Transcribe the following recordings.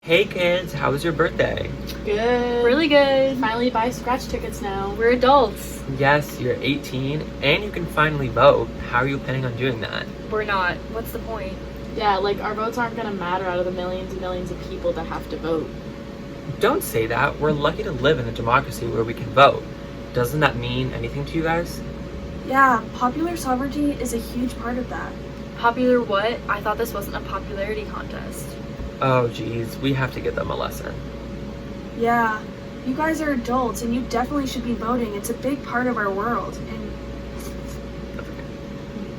Hey kids, how was your birthday? Good. Really good. Finally buy scratch tickets now. We're adults. Yes, you're 18 and you can finally vote. How are you planning on doing that? We're not. What's the point? Yeah, like our votes aren't gonna matter out of the millions and millions of people that have to vote. Don't say that. We're lucky to live in a democracy where we can vote. Doesn't that mean anything to you guys? Yeah, popular sovereignty is a huge part of that. Popular what? I thought this wasn't a popularity contest. Oh geez, we have to give them a lesson. Yeah, you guys are adults and you definitely should be voting. It's a big part of our world. And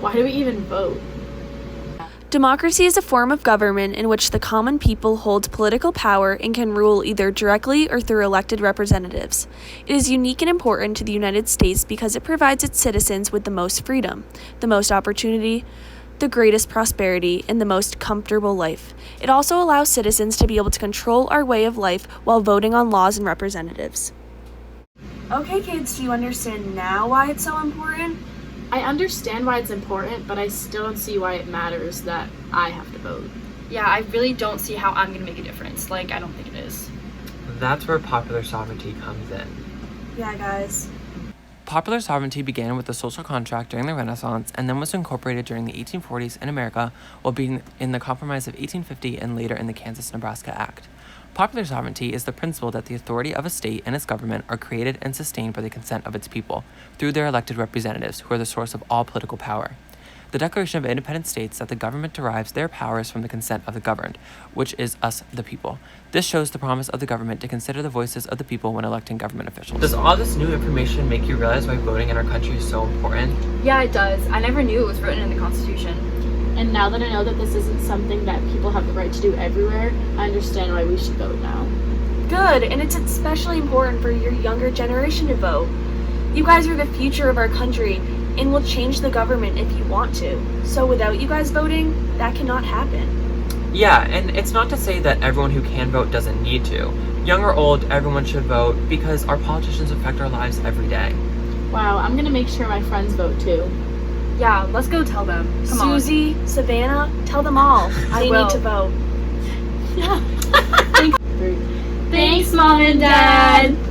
Why do we even vote? Democracy is a form of government in which the common people hold political power and can rule either directly or through elected representatives. It is unique and important to the United States because it provides its citizens with the most freedom, the most opportunity, the greatest prosperity, and the most comfortable life. It also allows citizens to be able to control our way of life while voting on laws and representatives. okay, kids, do you understand now why it's so important? I understand why it's important, but I still don't see why it matters that I have to vote. Yeah, I really don't see how I'm gonna make a difference. I don't think it is. That's where popular sovereignty comes in. Yeah, guys. Popular sovereignty began with the social contract during the Renaissance and then was incorporated during the 1840s in America while being in the Compromise of 1850 and later in the Kansas-Nebraska Act. Popular sovereignty is the principle that the authority of a state and its government are created and sustained by the consent of its people, through their elected representatives, who are the source of all political power. The Declaration of Independence states that the government derives their powers from the consent of the governed, which is us, the people. This shows the promise of the government to consider the voices of the people when electing government officials. Does all this new information make you realize why voting in our country is so important? Yeah, it does. I never knew it was written in the Constitution. And now that I know that this isn't something that people have the right to do everywhere, I understand why we should vote now. Good, and it's especially important for your younger generation to vote. You guys are the future of our country and will change the government if you want to. So without you guys voting, that cannot happen. Yeah, and it's not to say that everyone who can vote doesn't need to. Young or old, everyone should vote because our politicians affect our lives every day. Wow, I'm gonna make sure my friends vote too. Yeah, let's go tell them. Come on. Susie, Savannah, tell them all. They will. need to vote. Thanks, Mom and Dad!